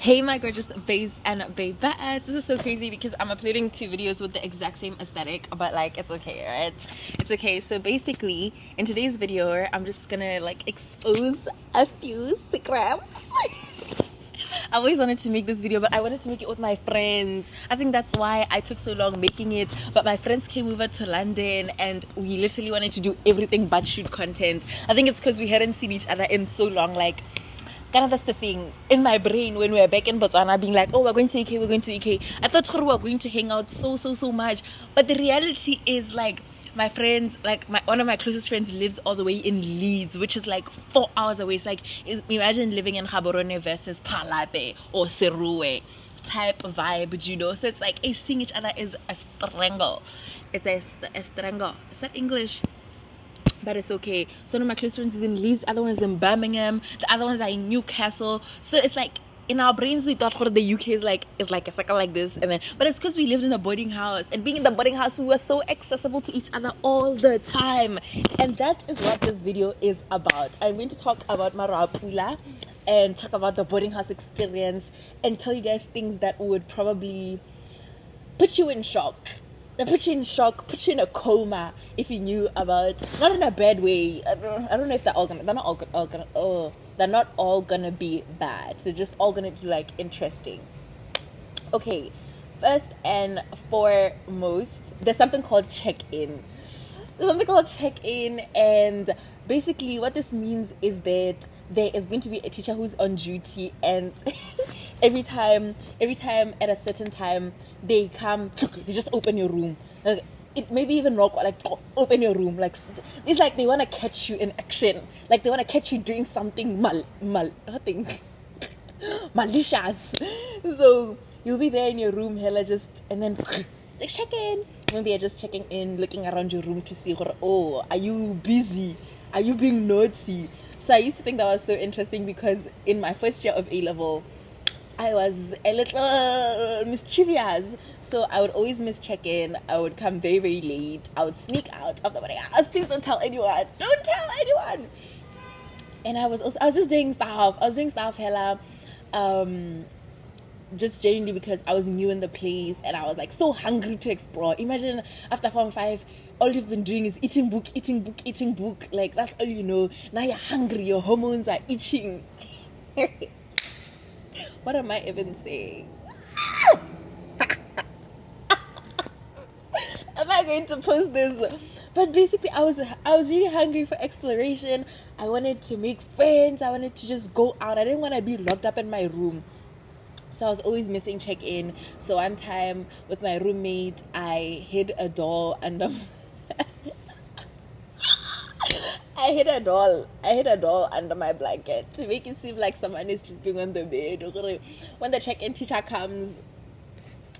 Hey my gorgeous babes and babes. This is so crazy because I'm uploading 2 videos with the exact same aesthetic, but like it's okay, right? It's okay. So basically in today's video I'm just gonna like expose a few secrets. I always wanted to make this video, but I wanted to make it with my friends. I think that's why I took so long making it. But my friends came over to London and we literally wanted to do everything but shoot content. I think it's because we hadn't seen each other in so long. Like, kind of that's the thing in my brain when we were back in Botswana, being like, oh, we're going to EK, we're going to EK. I thought we were going to hang out so much. But the reality is, like, my friends, like one of my closest friends lives all the way in Leeds, which is like 4 hours away. It's like, imagine living in Gaborone versus Palape or Serue type vibe, you know? So it's like, seeing each other is a strangle. It's a strangle. Is that English? But it's okay. So one of my close friends is in Leeds, the other one is in Birmingham, the other ones are in Newcastle. So it's like, in our brains we thought the UK is like a circle like this, and then but it's because we lived in a boarding house, and being in the boarding house we were so accessible to each other all the time. And that is what this video is about. I'm going to talk about MARU-A-PULA and talk about the boarding house experience and tell you guys things that would probably put you in shock. They put you in shock, put you in a coma if you knew about, not in a bad way. I don't know if they're not all gonna be bad. They're just all gonna be like interesting. Okay, first and foremost, there's something called Checkin. And basically what this means is that there is going to be a teacher who's on duty, and every time at a certain time they come, they just open your room. Like, it maybe even knock, like, open your room. Like, it's like they want to catch you in action. Like, they want to catch you doing something malicious. So you'll be there in your room, hella just, and then like, check in. Maybe they're just checking in, looking around your room to see, oh, are you busy? Are you being naughty? So I used to think that was so interesting because in my first year of A-level, I was a little mischievous. So I would always miss check-in. I would come very, very late. I would sneak out of the boarding house. Please don't tell anyone. Don't tell anyone. And I was just doing stuff. Hella. Just genuinely because I was new in the place and I was like so hungry to explore. Imagine after Form 5, all you've been doing is eating book. Like, that's all you know. Now you're hungry, your hormones are itching. What am I even saying? Am I going to post this? But basically I was really hungry for exploration. I wanted to make friends. I wanted to just go out. I didn't want to be locked up in my room. So I was always missing check-in. So one time with my roommate, I hid a doll under I hid a doll under my blanket to make it seem like someone is sleeping on the bed. When the check-in teacher comes,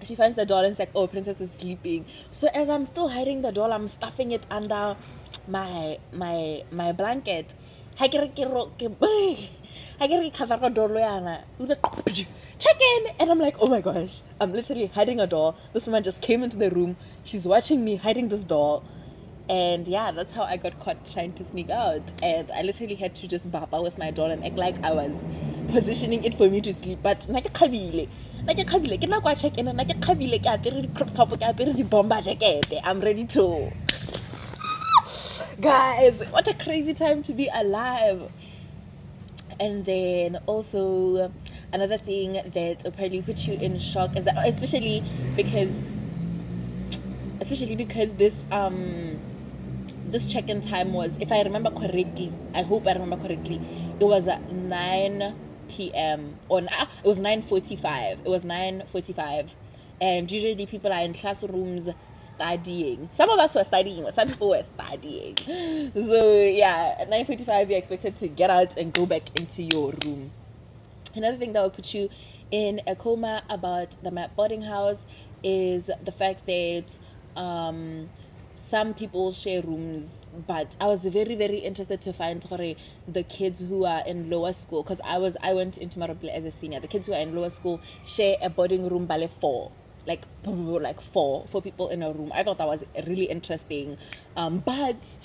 she finds the doll and it's like, oh, Princess is sleeping. So as I'm still hiding the doll, I'm stuffing it under my blanket. Check in, and I'm like, oh my gosh, I'm literally hiding a doll. This woman just came into the room. She's watching me hiding this doll. And yeah, that's how I got caught trying to sneak out. And I literally had to just baba with my doll and act like I was positioning it for me to sleep. But I'm ready to. Guys, what a crazy time to be alive. And then also another thing that apparently puts you in shock is that, especially because this check-in time was, if I remember correctly, I hope I remember correctly, it was at 9 p.m. or it was 9:45. It was 9:45. And usually people are in classrooms studying. Some of us were studying, but some people were studying. So yeah, at 9:45 you're expected to get out and go back into your room. Another thing that will put you in a coma about the boarding house is the fact that some people share rooms. But I was very, very interested to find the kids who are in lower school, because I went into MARU-A-PULA as a senior. The kids who are in lower school share a boarding room by 4. Like four people in a room. I thought that was really interesting. But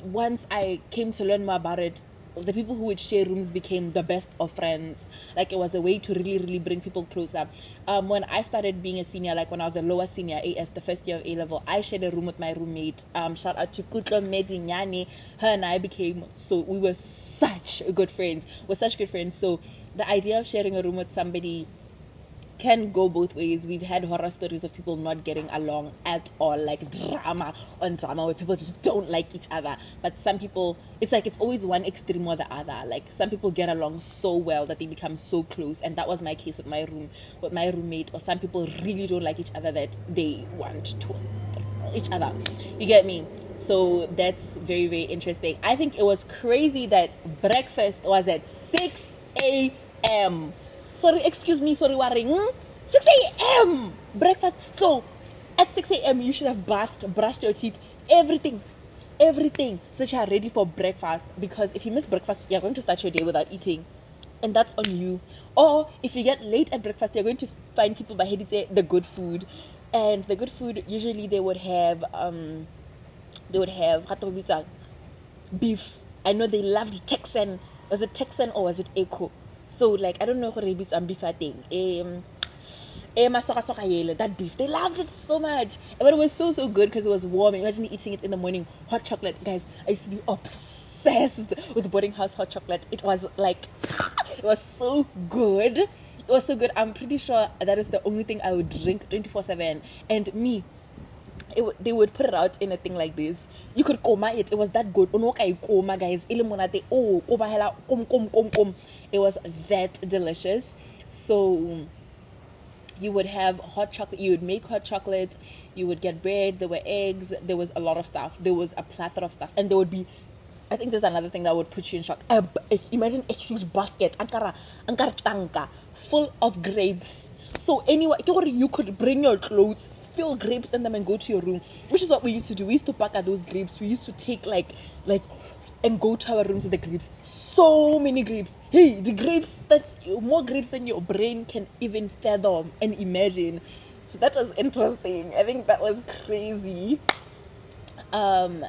once I came to learn more about it, the people who would share rooms became the best of friends. Like, it was a way to really, really bring people closer. When I started being a senior, like when I was a lower senior AS, the first year of A-level, I shared a room with my roommate. Shout out to Kutlo Medinyani. Her and I we were such good friends. We're such good friends. So the idea of sharing a room with somebody can go both ways. We've had horror stories of people not getting along at all, like drama on drama where people just don't like each other. But some people, it's like it's always one extreme or the other. Like, some people get along so well that they become so close, and that was my case with my roommate. Or some people really don't like each other that they want to each other. You get me? So that's very, very interesting. I think it was crazy that breakfast was at 6 a.m. Sorry, worrying. 6 a.m. breakfast. So at 6 a.m. you should have bathed, brushed your teeth, everything, so that you are ready for breakfast. Because if you miss breakfast, you're going to start your day without eating, and that's on you. Or if you get late at breakfast, you're going to find people by the good food, and the good food usually they would have beef. I know they loved Texan. Was it Texan or was it Echo? So, like, I don't know what rabbits and beef are thing. That beef, they loved it so much. But it was so good because it was warm. Imagine eating it in the morning. Hot chocolate, guys. I used to be obsessed with boarding house hot chocolate. It was like, it was so good. It was so good. I'm pretty sure that is the only thing I would drink 24/7. And me, they would put it out in a thing like this. You could coma it. It was that good. Coma, guys. It was that delicious. So you would have hot chocolate. You would make hot chocolate. You would get bread. There were eggs. There was a lot of stuff. There was a plethora of stuff. And there would be, I think there's another thing that would put you in shock. Imagine a huge basket, ankara tanka, full of grapes. So anyway, you could bring your clothes, fill grapes in them, and go to your room, which is what we used to do. We used to pack out those grapes. We used to take like and go to our rooms with the grapes. So many grapes. Hey, the grapes, that's more grapes than your brain can even fathom and imagine. So that was interesting. I think that was crazy. And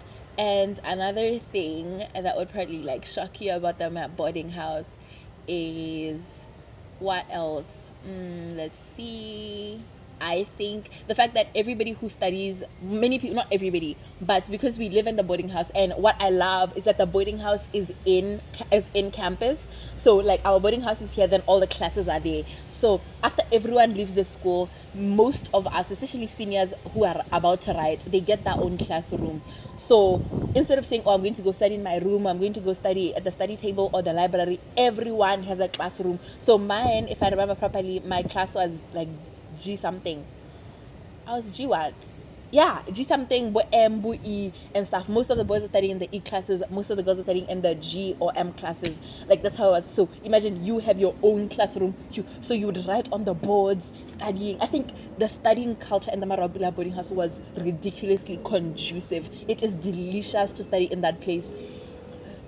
another thing that would probably like shock you about the boarding house is, what else? Let's see. I think the fact that everybody who studies, many people, not everybody, but because we live in the boarding house, and what I love is that the boarding house is in campus. So like our boarding house is here, then all the classes are there. So after everyone leaves the school, most of us, especially seniors who are about to write, they get their own classroom. So instead of saying, oh, I'm going to go study in my room, I'm going to go study at the study table or the library, everyone has a classroom. So mine, if I remember properly, my class was like G something. I was G what? Yeah, G something, M, E, and stuff. Most of the boys are studying in the E classes. Most of the girls are studying in the G or M classes. Like, that's how it was. So imagine you have your own classroom. So you would write on the boards, studying. I think the studying culture in the MARU-A-PULA boarding house was ridiculously conducive. It is delicious to study in that place.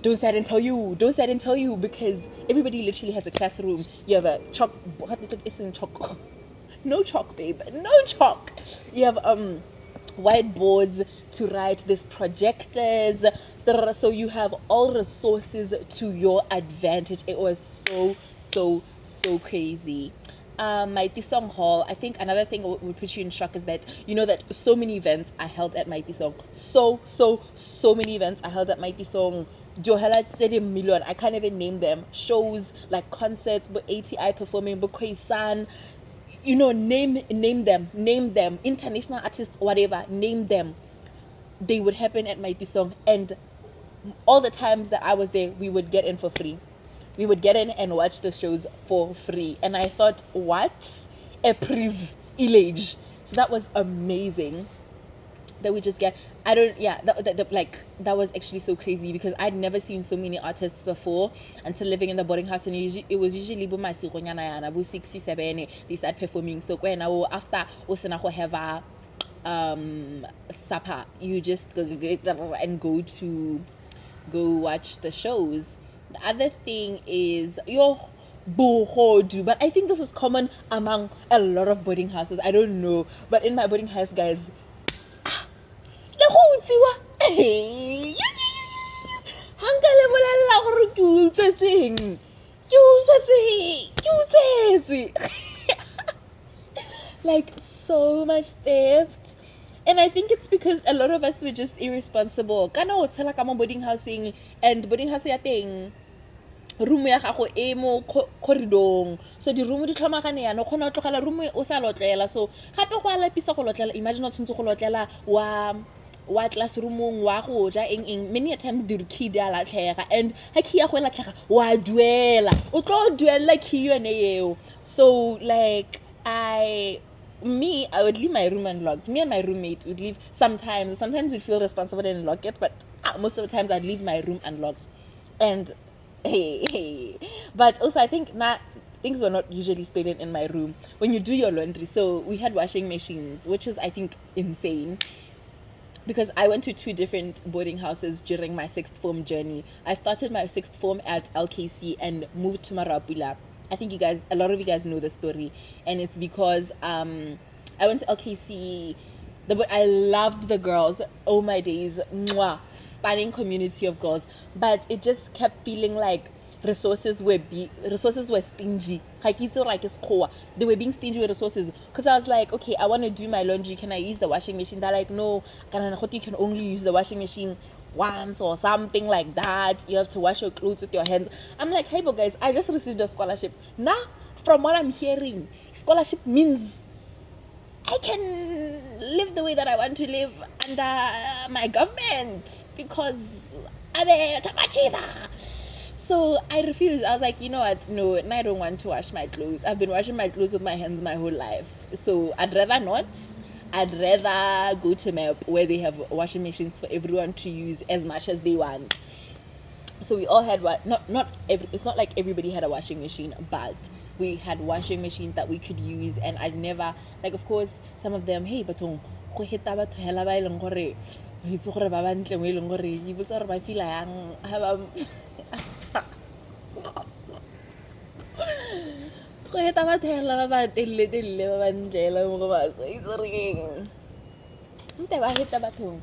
Don't say I didn't tell you, because everybody literally has a classroom. You have a chalk. No chalk, babe. No chalk. You have whiteboards to write. There's projectors. So you have all resources to your advantage. It was so crazy. Mighty Song Hall. I think another thing that would put you in shock is that you know that so many events are held at Mighty Song. So many events are held at Mighty Song. Johela million. I can't even name them. Shows like concerts, but ATI performing, but Khoisan. You know, name them. International artists, whatever, name them. They would happen at Mighty Song, and all the times that I was there, we would get in for free. We would get in and watch the shows for free. And I thought, what a privilege. So that was amazing that we just get. That was actually so crazy, because I'd never seen so many artists before until living in the boarding house. And it was usually bo 6, 7 they start performing. So when after have a supper, you just go watch the shows. The other thing is your bohodu, but I think this is common among a lot of boarding houses. I don't know, but in my boarding house, guys, Hanka le bolella gore ke utswetseng. Like so much theft. And I think it's because a lot of us were just irresponsible. Kana o tshela ka mo boarding housing, and boarding house ya teng room ya gago e mo corridor, so di room di tlhomagane yana khona o tlogela room o sa lotlela, so gape go a lapisa go lotlela. Imagine o tshentse go lotlela wa classroomong wa go ja eng many a times the key di a latlhega, and ha key ya go latlhega wa duela o tlo duela key yone eo. So like I would leave my room unlocked. Me and my roommate would leave sometimes we'd feel responsible and lock it, but most of the times I'd leave my room unlocked. And hey. But also I think things were not usually stolen in my room when you do your laundry. So we had washing machines, which is I think insane, because I went to 2 different boarding houses during my 6th form journey. I started my 6th form at LKC and moved to MARU-A-PULA. I think a lot of you guys know the story, and it's because I went to LKC. I loved the girls. Oh my days, mwah, stunning community of girls. But it just kept feeling like resources were stingy. They were being stingy with resources, because I was like, okay, I want to do my laundry. Can I use the washing machine? They're like, no, you can only use the washing machine once or something like that. You have to wash your clothes with your hands. I'm like, hey, but guys, I just received a scholarship. Now, from what I'm hearing, scholarship means I can live the way that I want to live under my government, because I'm a tabachiva. So I refused. I was like, you know what? No, I don't want to wash my clothes. I've been washing my clothes with my hands my whole life. So I'd rather not. I'd rather go to MAP where they have washing machines for everyone to use as much as they want. So we all had it's not like everybody had a washing machine, but we had washing machines that we could use. And I'd never, like, of course, some of them, hey, batong go heta batho hela ba ileng gore itse gore ba bantle mo ileng gore e botsa gore ba feel yang ha ba go heta batho hela ba telle ba bantle mo go ba so itse reng nte ba heta batho.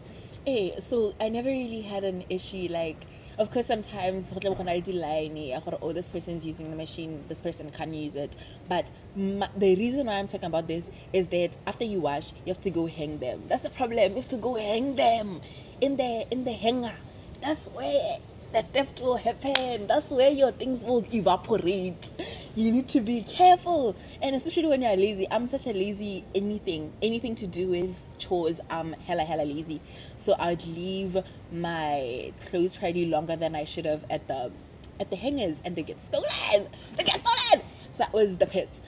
So I never really had an issue. Like, of course, sometimes oh, this person's using the machine, this person can't use it. But the reason why I'm talking about this is that after you wash, you have to go hang them. That's the problem. You have to go hang them in the hanger. That's where the theft will happen. That's where your things will evaporate. You need to be careful, and especially when you're lazy. I'm such a lazy anything to do with chores. I'm hella lazy. So I'd leave my clothes probably longer than I should have at the hangers, and they get stolen. So that was the pits.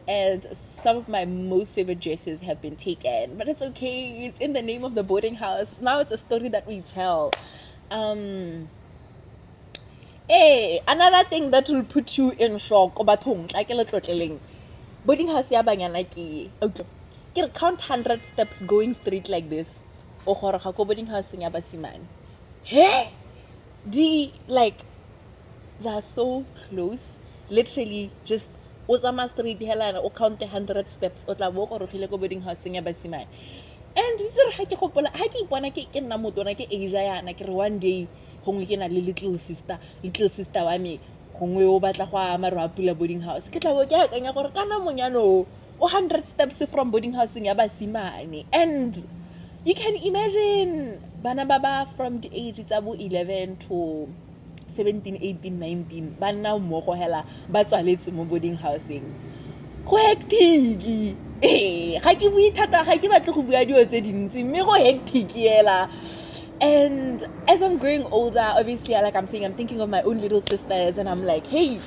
And some of my most favorite dresses have been taken, but it's okay. It's in the name of the boarding house. Now it's a story that we tell. Another thing that will put you in shock about boarding house ya banyana ke okay, count 100 steps going straight like this o gore ga go boarding house ya basimane. Hey, like they're so close, literally just o tsama street hela o count 100 steps o tla bo go rogile go boarding house ya basimane. And it's ha ke gopola ha ke ipona ke nna motona ke Asia yana ke re one day gongwe ke na le little sister wa me gongwe o batla go a MARU-A-PULA boarding house ke tla bo ke akanya gore kana monyano o 100 steps from boarding house ya basimane. And you can imagine bana baba from the age tsa bo 11 to 17, 18, 19 ba nna mo go hela ba tswaletse mo boarding housing go hectic. Ga ke bui thata ga ke batle go bua dio tse dintsi mme go hectic yela. And as I'm growing older, obviously, like I'm saying, I'm thinking of my own little sisters, and I'm like, hey,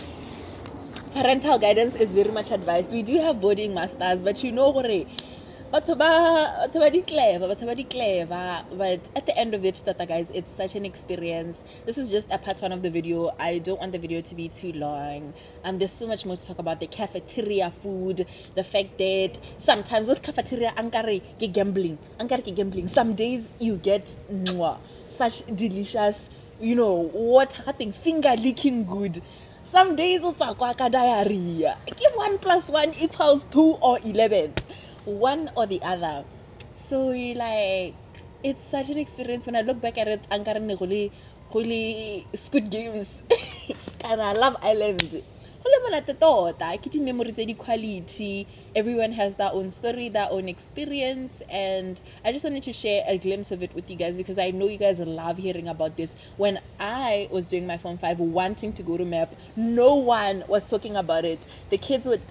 parental guidance is very much advised. We do have boarding masters, but you know gore batho ba di clever. But at the end of it, guys, it's such an experience. This is just a part 1 of the video. I don't want the video to be too long. There's so much more to talk about the cafeteria food, the fact that sometimes with cafeteria ankare ke gambling. Some days you get such delicious, water thing, finger licking good. Some days it's like diarrhea. 1 + 1 = 2 or 11. One or the other. So like it's such an experience. When I look back at it, really Squid Games and I Love Island. Quality. Everyone has their own story, their own experience, and I just wanted to share a glimpse of it with you guys because I know you guys love hearing about this. When I was doing my Form 5 wanting to go to MAP, no one was talking about it. The kids would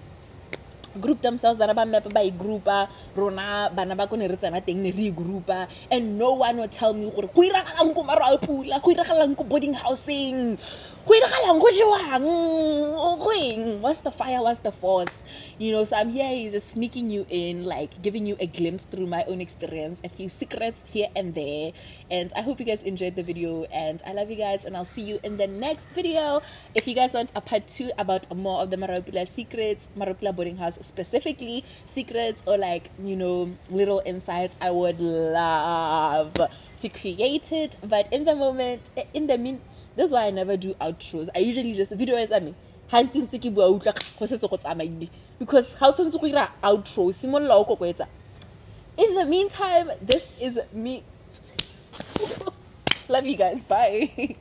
group themselves, bana ba map by groupa, rona bana ba kone retsana teng ne re groupa, and no one would tell me gore go iragalang ko MARU-A-PULA, go iragalang ko boarding housing, go iragalang go jewang, what's the fire, what's the force, you know. So I'm here just sneaking you in, like giving you a glimpse through my own experience, a few secrets here and there, and I hope you guys enjoyed the video, and I love you guys, and I'll see you in the next video. If you guys want a part 2 about more of the MARU-A-PULA secrets, MARU-A-PULA boarding house specifically secrets, or like, you know, little insights, I would love to create it. But in the moment, this is why I never do outros. I usually just video as I mean because how to outro. In the meantime, this is me. Love you guys. Bye.